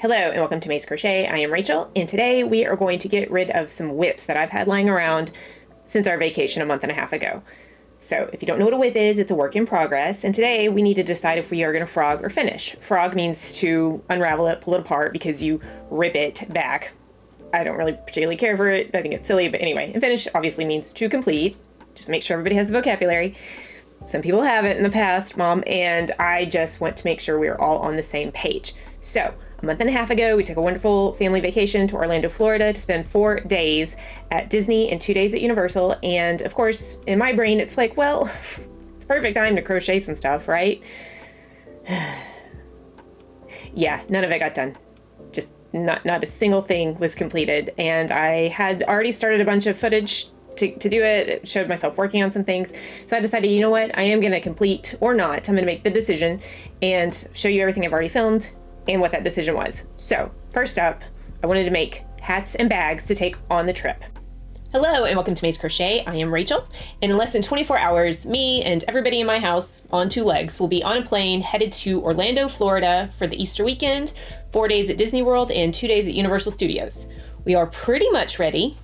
Hello and welcome to May's Crochet. I am Rachel, and today we are going to get rid of some WIPs that I've had lying around since our vacation a month and a half ago. So if you don't know what a WIP is, it's a work in progress, and today we need to decide if we are going to frog or finish. Frog means to unravel it, pull it apart, because you rip it back. I don't really particularly care for it. I think it's silly, but anyway. And finish obviously means to complete. Just make sure everybody has the vocabulary. Some people haven't in the past, Mom, and I just want to make sure we're all on the same page. So, a month and a half ago, we took a wonderful family vacation to Orlando, Florida to spend 4 days at Disney and 2 days at Universal. And of course, in my brain, it's like, well, it's perfect time to crochet some stuff, right? Yeah, none of it got done. Just not a single thing was completed. And I had already started a bunch of footage to do it. It showed myself working on some things. So I decided, you know what, I am going to complete or not. I'm going to make the decision and show you everything I've already filmed and what that decision was. So first up, I wanted to make hats and bags to take on the trip. Hello and welcome to May's Crochet. I am Rachel. In less than 24 hours, me and everybody in my house on 2 legs will be on a plane headed to Orlando, Florida for the Easter weekend, 4 days at Disney World and 2 days at Universal Studios. We are pretty much ready.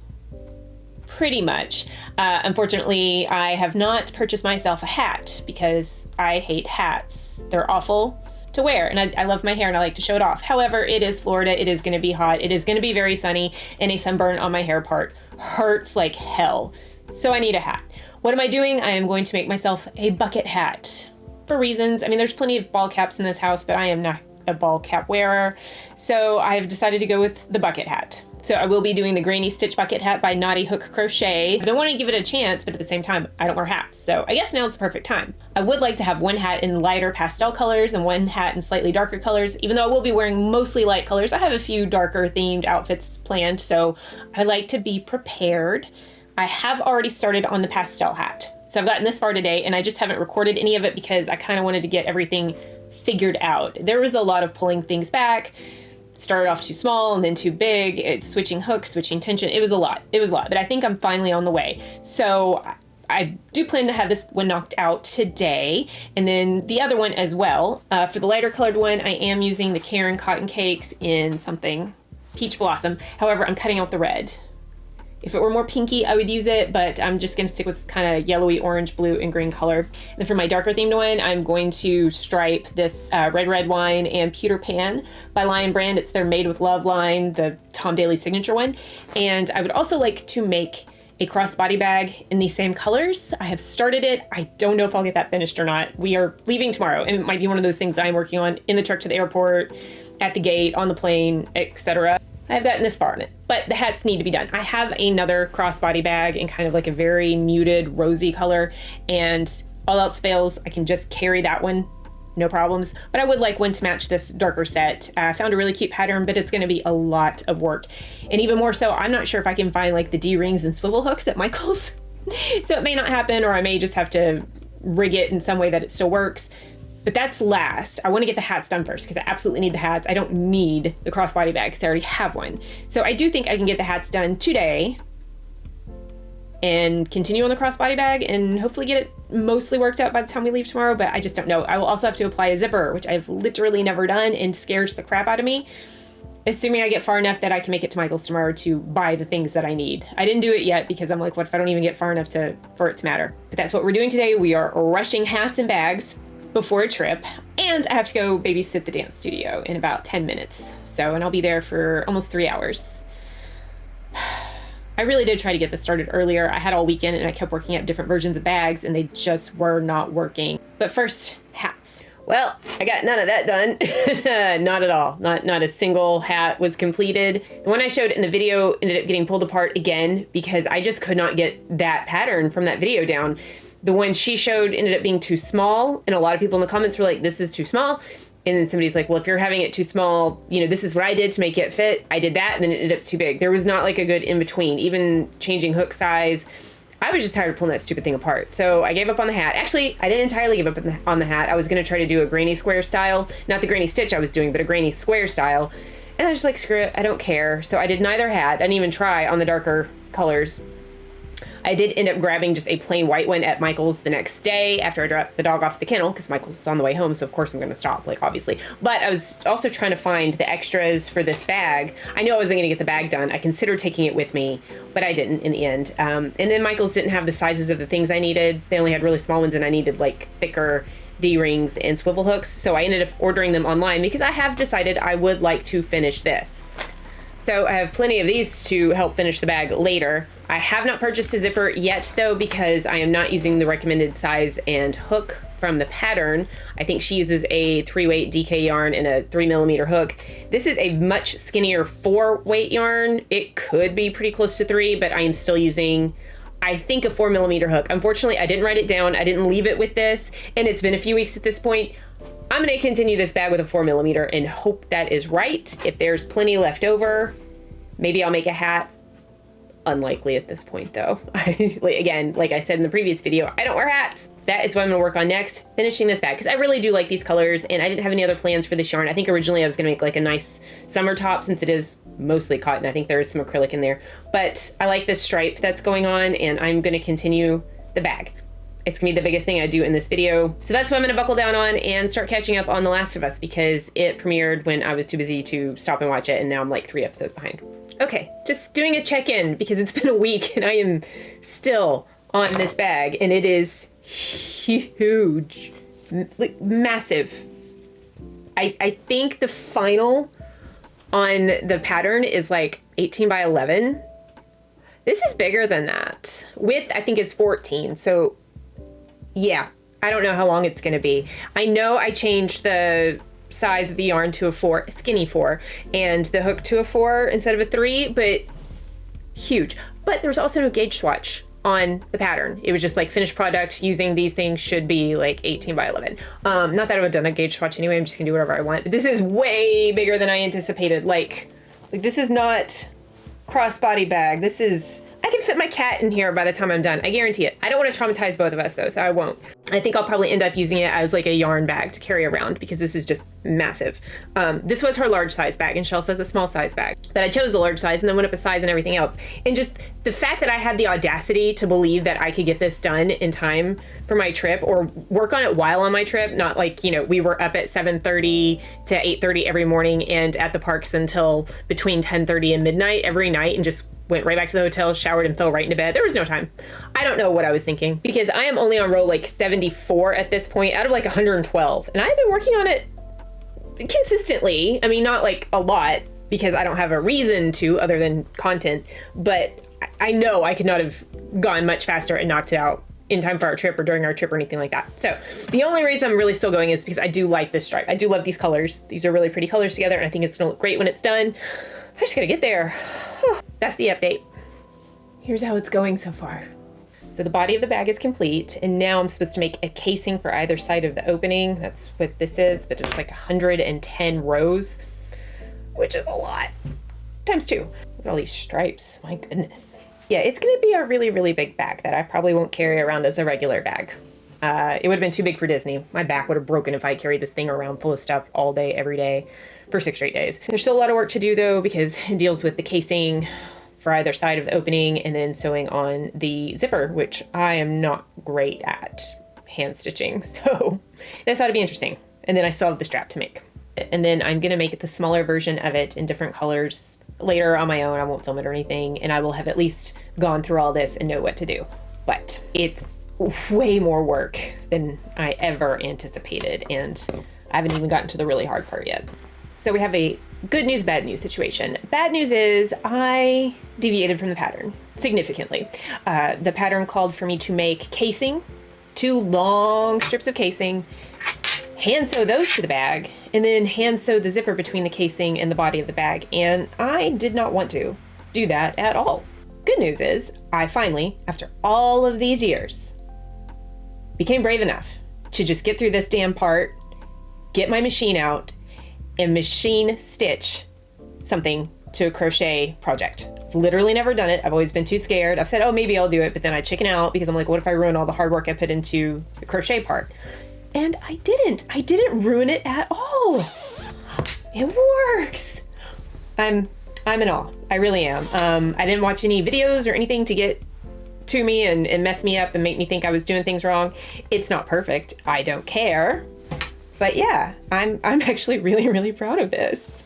Pretty much. Unfortunately, I have not purchased myself a hat because I hate hats. They're awful to wear, and I love my hair and I like to show it off. However, it is Florida. It is going to be hot. It is going to be very sunny, and a sunburn on my hair part hurts like hell. So I need a hat. What am I doing? I am going to make myself a bucket hat for reasons. I mean, there's plenty of ball caps in this house, but I am not a ball cap wearer. So I've decided to go with the bucket hat. So I will be doing the Granny Stitch Bucket Hat by Knotty Hook Crochet. I don't want to give it a chance, but at the same time, I don't wear hats. So I guess now's the perfect time. I would like to have one hat in lighter pastel colors and one hat in slightly darker colors, even though I will be wearing mostly light colors. I have a few darker themed outfits planned, so I like to be prepared. I have already started on the pastel hat. So I've gotten this far today, and I just haven't recorded any of it because I kind of wanted to get everything figured out. There was a lot of pulling things back. Started off too small and then too big. It's switching hooks, switching tension. It was a lot, but I think I'm finally on the way. So I do plan to have this one knocked out today, and then the other one as well. For the lighter colored one, I am using the Karen Cotton Cakes in something Peach Blossom. However, I'm cutting out the red. If it were more pinky, I would use it, but I'm just gonna stick with kind of yellowy, orange, blue, and green color. And then for my darker themed one, I'm going to stripe this Red Wine and Peter Pan by Lion Brand. It's their Made with Love line, the Tom Daly signature one. And I would also like to make a crossbody bag in these same colors. I have started it. I don't know if I'll get that finished or not. We are leaving tomorrow, and it might be one of those things I'm working on in the truck to the airport, at the gate, on the plane, etc. I've gotten this far in it, but the hats need to be done. I have another crossbody bag in kind of like a very muted rosy color, and all else fails, I can just carry that one, no problems. But I would like one to match this darker set. I found a really cute pattern, but it's gonna be a lot of work. And even more so, I'm not sure if I can find like the D-rings and swivel hooks at Michael's. So it may not happen, or I may just have to rig it in some way that it still works. But that's last. I want to get the hats done first because I absolutely need the hats. I don't need the crossbody bag because I already have one. So I do think I can get the hats done today and continue on the crossbody bag and hopefully get it mostly worked out by the time we leave tomorrow, but I just don't know. I will also have to apply a zipper, which I've literally never done and scares the crap out of me. Assuming I get far enough that I can make it to Michael's tomorrow to buy the things that I need. I didn't do it yet because I'm like, what if I don't even get far enough for it to matter? But that's what we're doing today. We are rushing hats and bags before a trip, and I have to go babysit the dance studio in about 10 minutes. And I'll be there for almost 3 hours. I really did try to get this started earlier. I had all weekend and I kept working up different versions of bags and they just were not working. But first, hats. Well, I got none of that done. Not at all. Not a single hat was completed. The one I showed in the video ended up getting pulled apart again because I just could not get that pattern from that video down. The one she showed ended up being too small, and a lot of people in the comments were like, this is too small. And then somebody's like, well, if you're having it too small, you know, this is what I did to make it fit. I did that, and then it ended up too big. There was not like a good in between, even changing hook size. I was just tired of pulling that stupid thing apart. So I gave up on the hat. Actually, I didn't entirely give up on the hat. I was going to try to do a granny square style, not the granny stitch I was doing, but a granny square style. And I was just like, screw it, I don't care. So I did neither hat. I didn't even try on the darker colors. I did end up grabbing just a plain white one at Michael's the next day after I dropped the dog off the kennel, because Michael's on the way home, so of course I'm going to stop, like, obviously. But I was also trying to find the extras for this bag. I knew I wasn't going to get the bag done. I considered taking it with me, but I didn't in the end. And then Michael's didn't have the sizes of the things I needed. They only had really small ones, and I needed, like, thicker D-rings and swivel hooks. So I ended up ordering them online because I have decided I would like to finish this. So I have plenty of these to help finish the bag later. I have not purchased a zipper yet though, because I am not using the recommended size and hook from the pattern. I think she uses a 3-weight DK yarn and a 3mm hook. This is a much skinnier 4-weight yarn. It could be pretty close to 3, but I am still using, I think, a 4mm hook. Unfortunately, I didn't write it down. I didn't leave it with this, and it's been a few weeks at this point. I'm going to continue this bag with a 4mm and hope that is right. If there's plenty left over, maybe I'll make a hat. Unlikely at this point though. Again, like I said in the previous video, I don't wear hats. That is what I'm gonna work on next, finishing this bag, because I really do like these colors, and I didn't have any other plans for this yarn. I think originally I was gonna make like a nice summer top, since it is mostly cotton. I think there is some acrylic in there, but I like this stripe that's going on, and I'm gonna continue the bag. It's gonna be the biggest thing I do in this video. So that's what I'm gonna buckle down on and start catching up on The Last of Us, because it premiered when I was too busy to stop and watch it, and now I'm like 3 episodes behind. Okay, just doing a check-in because it's been a week and I am still on this bag, and it is huge, like massive. I think the final on the pattern is like 18 by 11. This is bigger than that. Width, I think, is 14. So yeah, I don't know how long it's gonna be. I know I changed the size of the yarn to a 4, skinny 4, and the hook to a 4 instead of a 3, but huge. But there's also no gauge swatch on the pattern. It was just like finished product using these things should be like 18 by 11. Not that I would have done a gauge swatch anyway, I'm just gonna do whatever I want. But this is way bigger than I anticipated. Like this is not crossbody bag. This is, I can fit my cat in here by the time I'm done. I guarantee it. I don't want to traumatize both of us though, so I won't. I think I'll probably end up using it as like a yarn bag to carry around, because this is just massive. This was her large size bag, and she also has a small size bag. But I chose the large size and then went up a size and everything else. And just the fact that I had the audacity to believe that I could get this done in time for my trip, or work on it while on my trip, not like, you know, we were up at 7:30 to 8:30 every morning and at the parks until between 10:30 and midnight every night, and just went right back to the hotel, showered, and fell right into bed. There was no time. I don't know what I was thinking, because I am only on roll like 74 at this point out of like 112. And I've been working on it consistently. I mean, not like a lot, because I don't have a reason to other than content, but I know I could not have gone much faster and knocked it out in time for our trip or during our trip or anything like that. So the only reason I'm really still going is because I do like this stripe. I do love these colors. These are really pretty colors together, and I think it's gonna look great when it's done. I just gotta get there. That's the update. Here's how it's going so far. So the body of the bag is complete, and now I'm supposed to make a casing for either side of the opening. That's what this is, but it's like 110 rows, which is a lot. Times 2. Look at all these stripes, my goodness. Yeah, it's gonna be a really, really big bag that I probably won't carry around as a regular bag. It would have been too big for Disney. My back would have broken if I carried this thing around full of stuff all day, every day, for 6 straight days. There's still a lot of work to do though, because it deals with the casing for either side of the opening, and then sewing on the zipper, which I am not great at hand stitching. So this ought to be interesting. And then I still have the strap to make. And then I'm gonna make it the smaller version of it in different colors later on my own. I won't film it or anything, and I will have at least gone through all this and know what to do. But it's way more work than I ever anticipated, and I haven't even gotten to the really hard part yet. So we have a good news, bad news situation. Bad news is I deviated from the pattern significantly. The pattern called for me to make casing, 2 long strips of casing, hand sew those to the bag, and then hand sew the zipper between the casing and the body of the bag. And I did not want to do that at all. Good news is I finally, after all of these years, became brave enough to just get through this damn part, get my machine out, and machine stitch something to a crochet project. I've literally never done it. I've always been too scared. I've said, oh, maybe I'll do it, but then I chicken out because I'm like, what if I ruin all the hard work I put into the crochet part? And I didn't ruin it at all. It works. I'm in awe. I really am. I didn't watch any videos or anything to get to me and mess me up and make me think I was doing things wrong. It's not perfect. I don't care. But yeah, I'm actually really, really proud of this.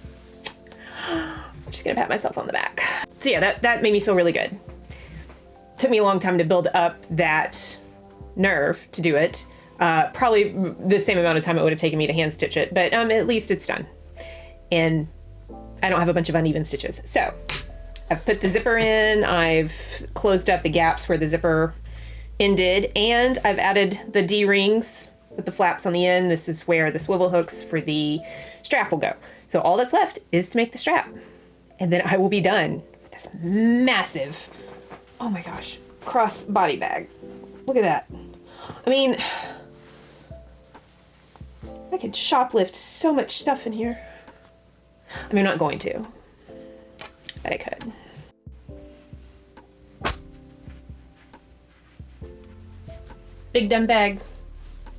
I'm just gonna pat myself on the back. So yeah, that made me feel really good. Took me a long time to build up that nerve to do it. Probably the same amount of time it would have taken me to hand stitch it, but at least it's done. And I don't have a bunch of uneven stitches. So I've put the zipper in, I've closed up the gaps where the zipper ended, and I've added the D-rings with the flaps on the end. This is where the swivel hooks for the strap will go. So all that's left is to make the strap. And then I will be done with this massive, oh my gosh, cross body bag. Look at that. I mean, I could shoplift so much stuff in here. I mean, I'm not going to, but I could. Big dumb bag.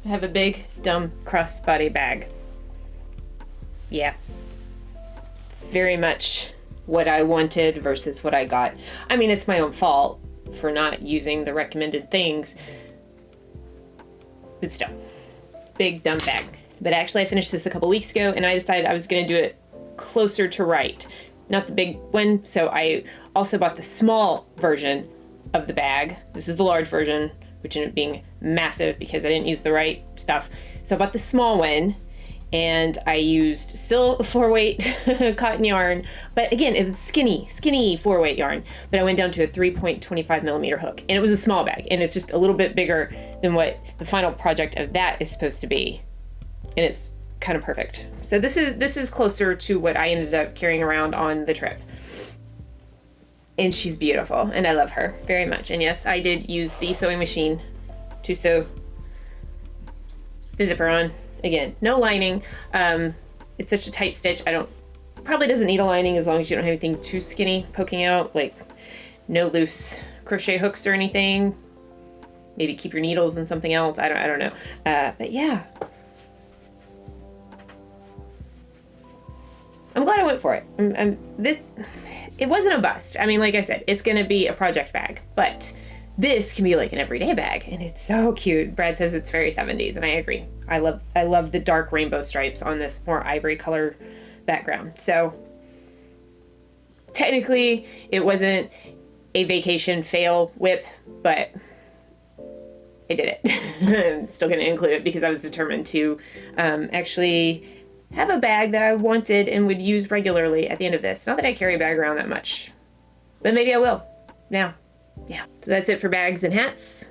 I have a big dumb crossbody bag. Yeah. It's very much what I wanted versus what I got. I mean, it's my own fault for not using the recommended things, but still, big dumb bag. But actually I finished this a couple weeks ago and I decided I was gonna do it closer to right, not the big one. So I also bought the small version of the bag. This is the large version, which ended up being massive because I didn't use the right stuff. So I bought the small one and I used still 4-weight cotton yarn, but again, it was skinny 4-weight yarn, but I went down to a 3.25 millimeter hook, and it was a small bag, and it's just a little bit bigger than what the final project of that is supposed to be. And it's kind of perfect. So this is closer to what I ended up carrying around on the trip. And she's beautiful, and I love her very much. And yes, I did use the sewing machine to sew the zipper on. Again, no lining. It's such a tight stitch. Probably doesn't need a lining as long as you don't have anything too skinny poking out, like no loose crochet hooks or anything. Maybe keep your needles in something else. I don't know. But yeah. I'm glad I went for it. It wasn't a bust. I mean, like I said, it's gonna be a project bag, but this can be like an everyday bag, and it's so cute. Brad says it's very 70s, and I agree. I love the dark rainbow stripes on this more ivory color background. So technically it wasn't a vacation fail WIP, but I did it. I'm still gonna include it because I was determined to actually have a bag that I wanted and would use regularly at the end of this. Not that I carry a bag around that much, but maybe I will now. Yeah, so that's it for bags and hats.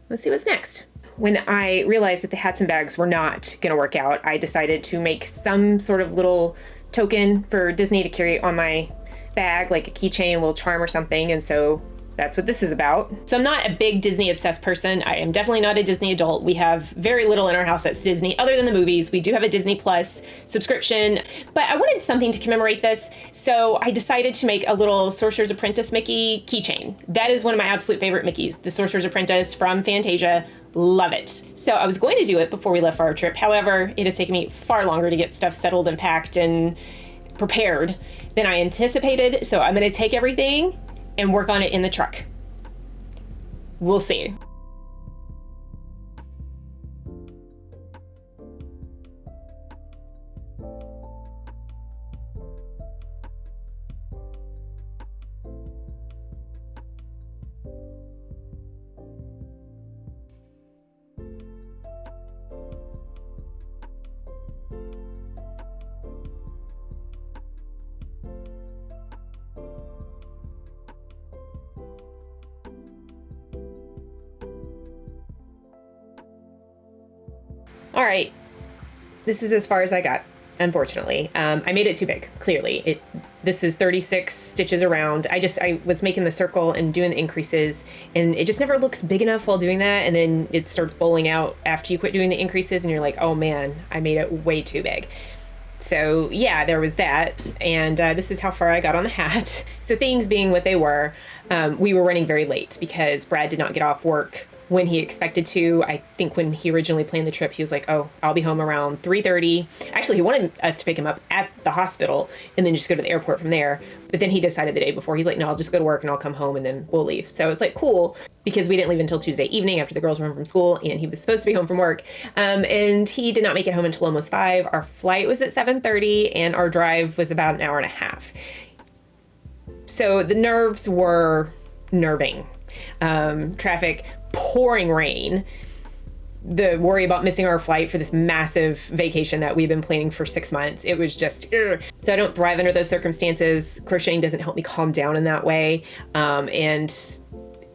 Let's see what's next. When I realized that the hats and bags were not gonna work out, I decided to make some sort of little token for Disney to carry on my bag, like a keychain, a little charm or something, and so that's what this is about. So I'm not a big Disney obsessed person. I am definitely not a Disney adult. We have very little in our house that's Disney other than the movies. We do have a Disney Plus subscription, but I wanted something to commemorate this. So I decided to make a little Sorcerer's Apprentice Mickey keychain. That is one of my absolute favorite Mickeys, the Sorcerer's Apprentice from Fantasia. Love it. So I was going to do it before we left for our trip. However, it has taken me far longer to get stuff settled and packed and prepared than I anticipated. So I'm going to take everything and work on it in the truck. We'll see. All right, this is as far as I got, unfortunately. I made it too big, clearly. This is 36 stitches around. I was making the circle and doing the increases, and it just never looks big enough while doing that, and then it starts bowling out after you quit doing the increases, and you're like, oh man, I made it way too big. So yeah, there was that, and this is how far I got on the hat. So things being what they were, we were running very late because Brad did not get off work when he expected to. I think when he originally planned the trip, he was like, oh, I'll be home around 3:30. Actually, he wanted us to pick him up at the hospital and then just go to the airport from there. But then he decided the day before, he's like, no, I'll just go to work and I'll come home and then we'll leave. So it's like, cool, because we didn't leave until Tuesday evening after the girls were home from school and he was supposed to be home from work. And he did not make it home until almost 5. Our flight was at 7:30 and our drive was about an hour and a half. So the nerves were nerving. Traffic, pouring rain, the worry about missing our flight for this massive vacation that we've been planning for 6 months. It was just, ugh. So I don't thrive under those circumstances. Crocheting doesn't help me calm down in that way. And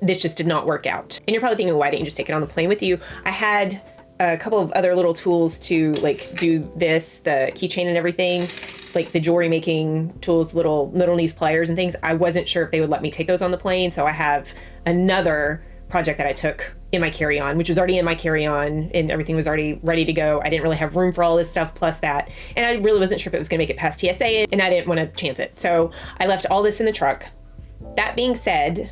this just did not work out. And you're probably thinking, why didn't you just take it on the plane with you? I had a couple of other little tools to like do this, the keychain and everything, like the jewelry making tools, little niece pliers and things. I wasn't sure if they would let me take those on the plane. So I have another project that I took in my carry-on, which was already in my carry-on and everything was already ready to go. I didn't really have room for all this stuff plus that. And I really wasn't sure if it was gonna make it past TSA and I didn't wanna chance it. So I left all this in the truck. That being said,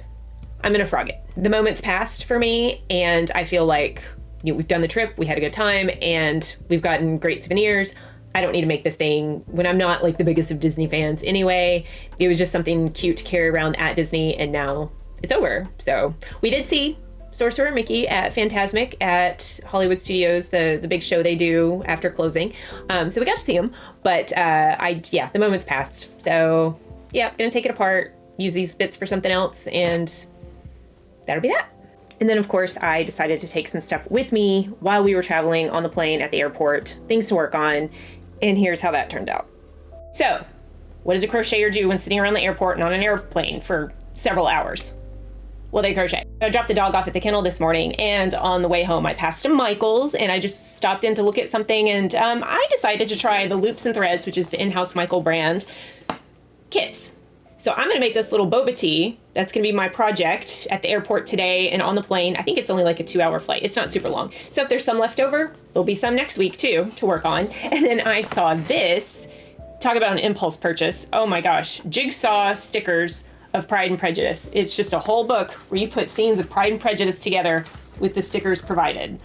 I'm gonna frog it. The moment's passed for me and I feel like, you know, we've done the trip, we had a good time and we've gotten great souvenirs. I don't need to make this thing when I'm not like the biggest of Disney fans anyway. It was just something cute to carry around at Disney and now it's over. So we did see Sorcerer Mickey at Fantasmic at Hollywood Studios, the big show they do after closing. So we got to see him, but the moment's passed. So yeah, gonna take it apart, use these bits for something else, and that'll be that. And then of course I decided to take some stuff with me while we were traveling on the plane at the airport, things to work on, and here's how that turned out. So what does a crocheter do when sitting around the airport and on an airplane for several hours? Well, they crochet. I dropped the dog off at the kennel this morning and on the way home I passed a Michael's and I just stopped in to look at something and I decided to try the Loops and Threads, which is the in-house Michael brand, kits. So I'm gonna make this little boba tee. That's gonna be my project at the airport today and on the plane. I think it's only like a 2-hour flight. It's not super long. So if there's some left over, there'll be some next week too to work on. And then I saw this, talk about an impulse purchase. Oh my gosh, jigsaw stickers of Pride and Prejudice. It's just a whole book where you put scenes of Pride and Prejudice together with the stickers provided.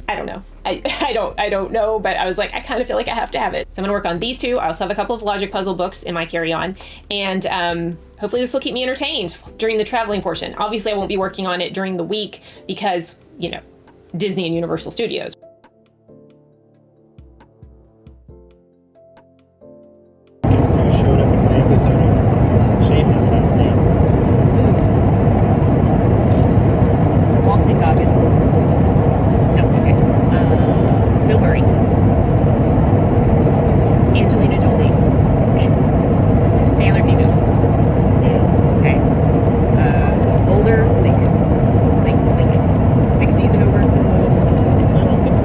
I don't know. I don't know, but I was like, I kind of feel like I have to have it. So I'm gonna work on these two. I also have a couple of logic puzzle books in my carry-on, and hopefully this will keep me entertained during the traveling portion. Obviously I won't be working on it during the week because, you know, Disney and Universal Studios. So showed up in the episode of Shameless last name. Walton Goggins. No, okay. Bill Murray. Angelina Jolie. Male or female? Yeah. Okay. Older, like 60s and over. I don't think.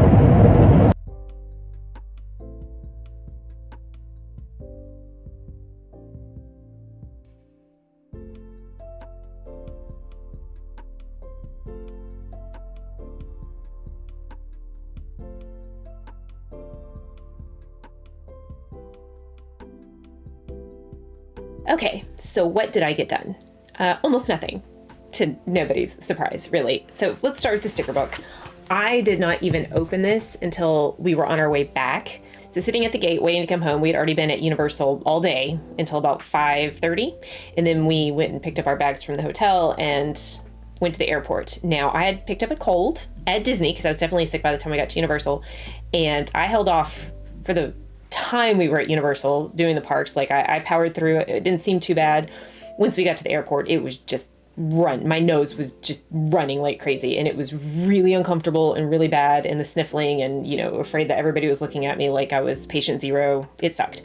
Okay, so what did I get done? Almost nothing, to nobody's surprise, really. So let's start with the sticker book. I did not even open this until we were on our way back. So sitting at the gate, waiting to come home, we had already been at Universal all day until about 5:30. And then we went and picked up our bags from the hotel and went to the airport. Now, I had picked up a cold at Disney because I was definitely sick by the time I got to Universal. And I held off for the time we were at Universal doing the parks. Like I powered through it. It didn't seem too bad. Once we got to the airport, it was just my nose was just running like crazy and it was really uncomfortable and really bad, and the sniffling and, you know, afraid that everybody was looking at me like I was patient zero. It sucked.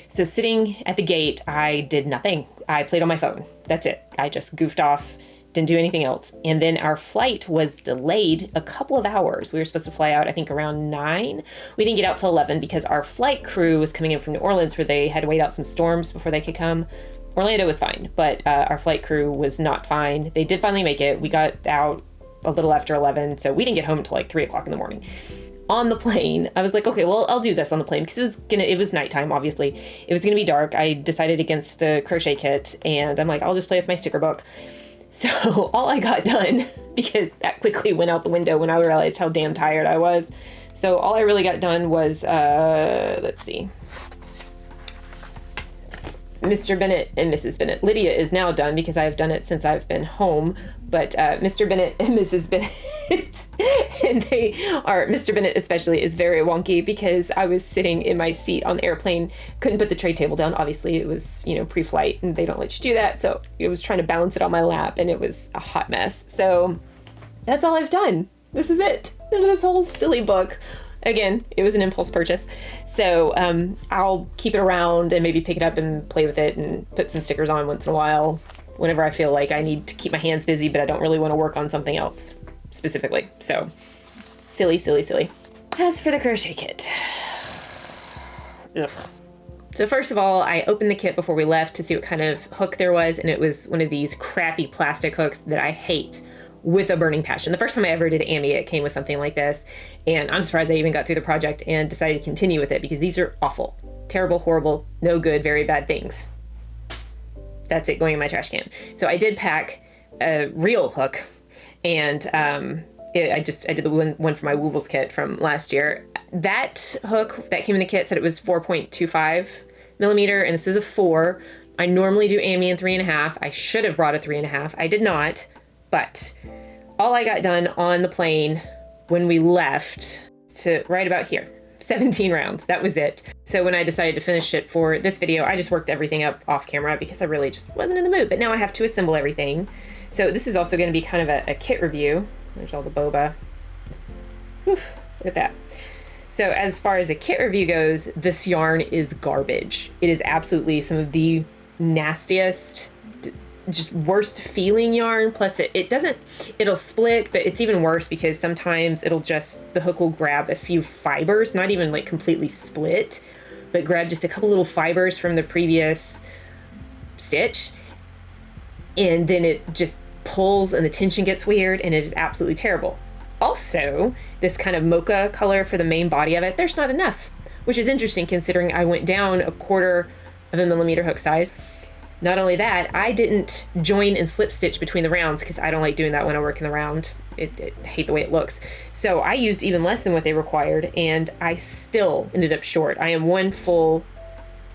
So sitting at the gate, I did nothing. I played on my phone. That's it. I just goofed off, didn't do anything else. And then our flight was delayed a couple of hours. We were supposed to fly out, I think, around 9. We didn't get out till 11 because our flight crew was coming in from New Orleans where they had to wait out some storms before they could come. Orlando was fine, but our flight crew was not fine. They did finally make it. We got out a little after 11, so we didn't get home until like 3 o'clock in the morning. On the plane, I was like, okay, well, I'll do this on the plane because it was nighttime, obviously. It was gonna be dark. I decided against the crochet kit, and I'm like, I'll just play with my sticker book. So all I got done, because that quickly went out the window when I realized how damn tired I was. So all I really got done was, let's see, Mr. Bennett and Mrs. Bennett. Lydia is now done because I've done it since I've been home, but Mr. Bennett and Mrs. Bennett, and Mr. Bennett especially is very wonky because I was sitting in my seat on the airplane, couldn't put the tray table down. Obviously it was, pre-flight and they don't let you do that. So I was trying to balance it on my lap and it was a hot mess. So that's all I've done. This is it. This whole silly book. Again, it was an impulse purchase. So I'll keep it around and maybe pick it up and play with it and put some stickers on once in a while whenever I feel like I need to keep my hands busy, but I don't really want to work on something else specifically. So silly, silly, silly. As for the crochet kit. Ugh. So first of all, I opened the kit before we left to see what kind of hook there was, and it was one of these crappy plastic hooks that I hate with a burning passion. The first time I ever did Amy, it came with something like this, and I'm surprised I even got through the project and decided to continue with it because these are awful, terrible, horrible, no good, very bad things. That's it going in my trash can. So I did pack a real hook, and I did the one for my Woobles kit from last year. That hook that came in the kit said it was 4.25 millimeter, and this is a 4. I normally do Amy in 3.5. I should have brought a 3.5. I did not. But all I got done on the plane when we left to right about here, 17 rounds, that was it. So when I decided to finish it for this video, I just worked everything up off camera because I really just wasn't in the mood. But now I have to assemble everything. So this is also going to be kind of a kit review. There's all the boba. Oof, look at that. So as far as a kit review goes, this yarn is garbage. It is absolutely some of the nastiest, just worst feeling yarn. Plus it'll split, but it's even worse because sometimes the hook will grab a few fibers, not even like completely split, but grab just a couple little fibers from the previous stitch. And then it just pulls and the tension gets weird and it is absolutely terrible. Also, this kind of mocha color for the main body of it, there's not enough, which is interesting considering I went down 1/4 of a millimeter hook size. Not only that, I didn't join and slip stitch between the rounds because I don't like doing that when I work in the round. I hate the way it looks. So I used even less than what they required, and I still ended up short. I am 1 full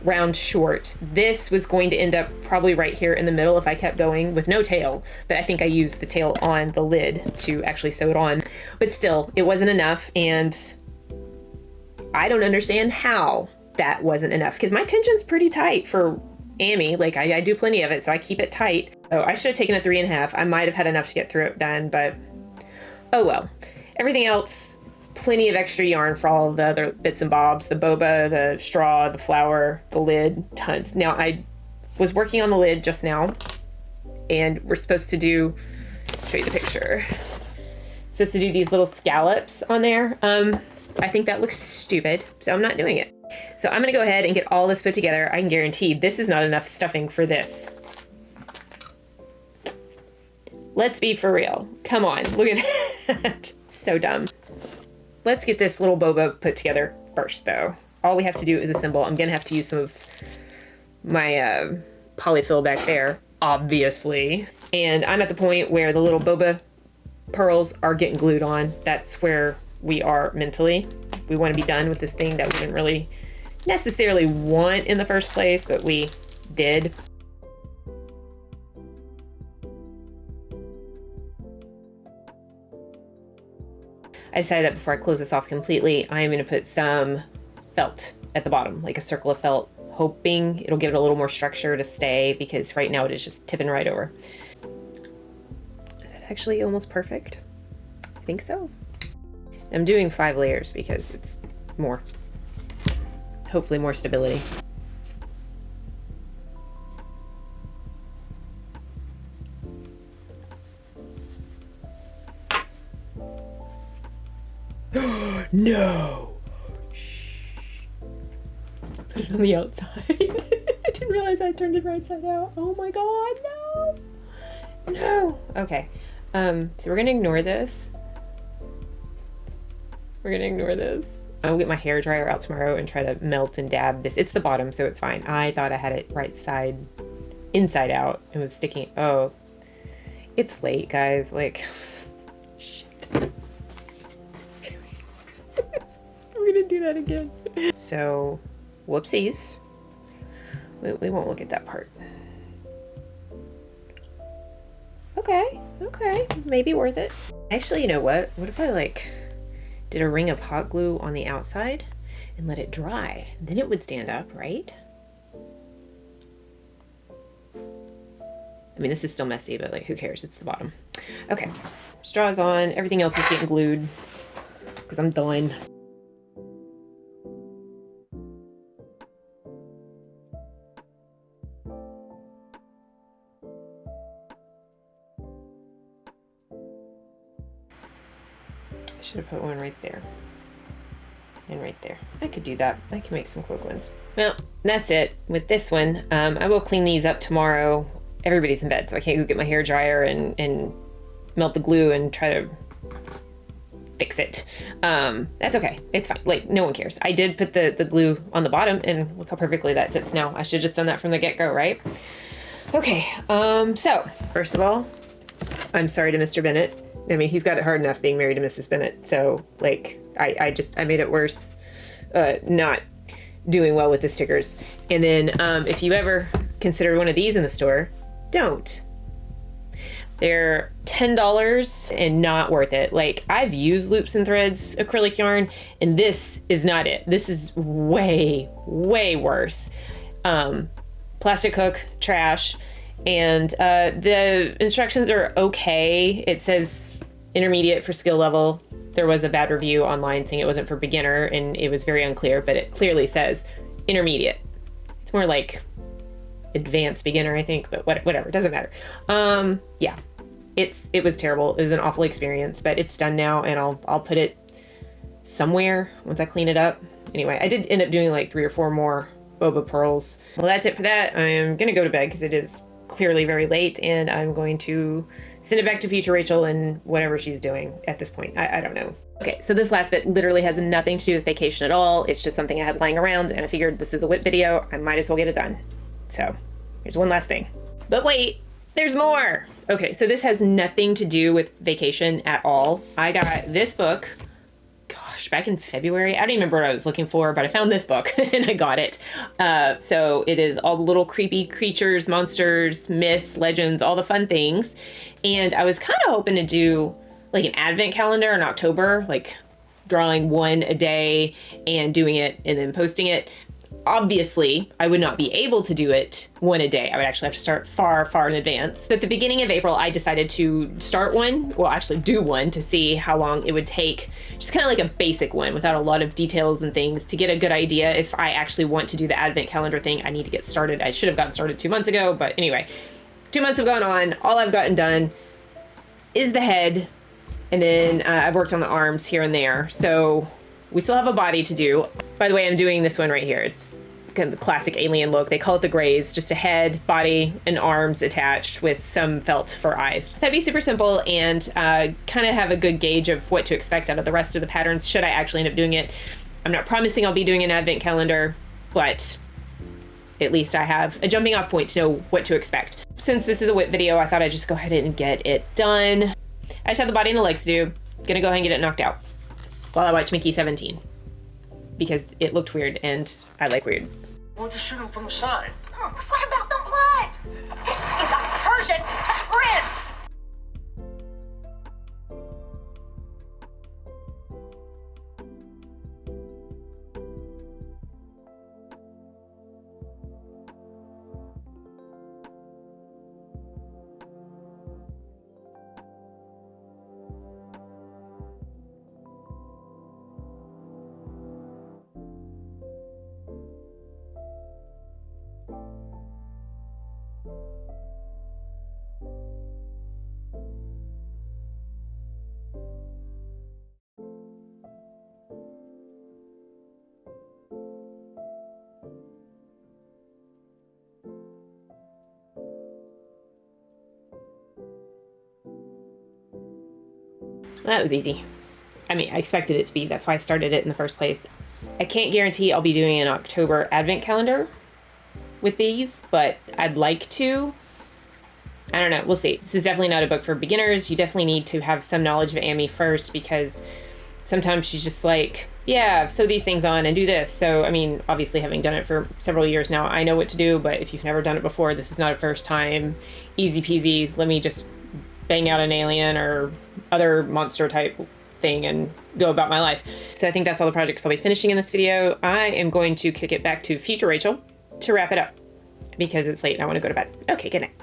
round short. This was going to end up probably right here in the middle if I kept going with no tail, but I think I used the tail on the lid to actually sew it on. But still, it wasn't enough, and I don't understand how that wasn't enough because my tension's pretty tight for Amy. Like I do plenty of it, so I keep it tight. So I should have taken a 3.5. I might have had enough to get through it then, but oh well. Everything else, plenty of extra yarn for all of the other bits and bobs, the boba, the straw, the flower, the lid, tons. Now I was working on the lid just now, and we're supposed to do, show you the picture, supposed to do these little scallops on there. I think that looks stupid, so I'm not doing it. So I'm gonna go ahead and get all this put together. I can guarantee this is not enough stuffing for this. Let's be for real. Come on, look at that. So dumb. Let's get this little boba put together first though. All we have to do is assemble. I'm gonna have to use some of my polyfill back there, obviously. And I'm at the point where the little boba pearls are getting glued on. That's where we are mentally. We want to be done with this thing that we didn't really necessarily want in the first place, but we did. I decided that before I close this off completely, I'm going to put some felt at the bottom, like a circle of felt, hoping it'll give it a little more structure to stay because right now it is just tipping right over. Is that actually almost perfect? I think so. I'm doing 5 layers because it's more, hopefully more stability. No! Put it on the outside. I didn't realize I turned it right side out. Oh my god, no! No! Okay, so we're gonna ignore this. We're gonna ignore this. I'll get my hair dryer out tomorrow and try to melt and dab this. It's the bottom, so it's fine. I thought I had it right side, inside out. It was sticking. Oh, It's late, guys. Like, shit. I'm gonna do that again. So, whoopsies. We won't look at that part. Okay, maybe worth it. Actually, you know what? What if I like did a ring of hot glue on the outside and let it dry? Then it would stand up, right? I mean, this is still messy, but like, who cares? It's the bottom. Okay, straw's on. Everything else is getting glued because I'm done. I should have put one right there. And right there. I could do that. I can make some quick ones. Well, that's it with this one. I will clean these up tomorrow. Everybody's in bed, so I can't go get my hair dryer and melt the glue and try to fix it. That's okay. It's fine. Like, no one cares. I did put the glue on the bottom, and look how perfectly that sits now. I should have just done that from the get-go, right? Okay, so first of all, I'm sorry to Mr. Bennett. I mean, he's got it hard enough being married to Mrs. Bennett, so like I made it worse not doing well with the stickers. And then if you ever consider one of these in the store, don't. They're $10 and not worth it. Like, I've used loops and threads acrylic yarn, and this is not it. This is way worse. Plastic hook, trash. And the instructions are okay. It says intermediate for skill level. There was a bad review online saying it wasn't for beginner, and it was very unclear, but it clearly says intermediate. It's more like advanced beginner, I think, but whatever, it doesn't matter. Yeah, it was terrible. It was an awful experience, but it's done now, and I'll put it somewhere once I clean it up. Anyway, I did end up doing like 3 or 4 more boba pearls. Well, that's it for that. I'm gonna go to bed because it is clearly very late, and I'm going to send it back to future Rachel and whatever she's doing at this point. I don't know. Okay, so this last bit literally has nothing to do with vacation at all. It's just something I had lying around, and I figured this is a WIP video. I might as well get it done. So here's one last thing. But wait, there's more. Okay, so this has nothing to do with vacation at all. I got this book, gosh, back in February. I don't even remember what I was looking for, but I found this book and I got it. So it is all the little creepy creatures, monsters, myths, legends, all the fun things. And I was kind of hoping to do like an advent calendar in October, like drawing one a day and doing it and then posting it. Obviously, I would not be able to do it one a day. I would actually have to start far in advance. But at the beginning of April, I decided to start one, well, actually do one to see how long it would take. Just kind of like a basic one without a lot of details and things to get a good idea. If I actually want to do the advent calendar thing, I need to get started. I should have gotten started 2 months ago, but anyway, 2 months have gone on. All I've gotten done is the head, and then I've worked on the arms here and there. So we still have a body to do. By the way, I'm doing this one right here. It's kind of the classic alien look. They call it the grays, just a head, body, and arms attached with some felt for eyes. That'd be super simple and kind of have a good gauge of what to expect out of the rest of the patterns should I actually end up doing it. I'm not promising I'll be doing an advent calendar, but at least I have a jumping off point to know what to expect. Since this is a WIP video, I thought I'd just go ahead and get it done. I just have the body and the legs to do. Gonna go ahead and get it knocked out while I watch Mickey 17. Because it looked weird, and I like weird. Why don't you shoot him from the side? What about the blood? This is a Persian prince! That was easy. I mean, I expected it to be. That's why I started it in the first place. I can't guarantee I'll be doing an October advent calendar with these, but I'd like to. I don't know. We'll see. This is definitely not a book for beginners. You definitely need to have some knowledge of Amy first, because sometimes she's just like, yeah, sew these things on and do this. So, I mean, obviously having done it for several years now, I know what to do, but if you've never done it before, this is not a first time. Easy peasy. Let me just bang out an alien or other monster type thing and go about my life. So I think that's all the projects I'll be finishing in this video. I am going to kick it back to future Rachel to wrap it up because it's late and I want to go to bed. Okay, good night.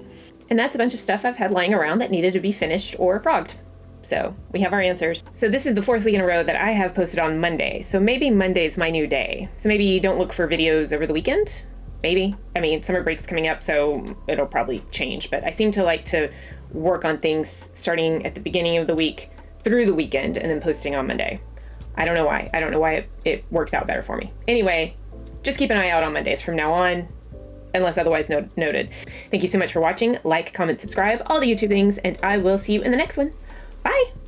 And that's a bunch of stuff I've had lying around that needed to be finished or frogged. So we have our answers. So this is the 4th week in a row that I have posted on Monday. So maybe Monday's my new day. So maybe you don't look for videos over the weekend. Maybe. I mean, summer break's coming up, so it'll probably change. But I seem to like to work on things starting at the beginning of the week through the weekend and then posting on Monday. I don't know why. I don't know why it works out better for me. Anyway, just keep an eye out on Mondays from now on, unless otherwise noted. Thank you so much for watching. Like, comment, subscribe, all the YouTube things, and I will see you in the next one. Bye!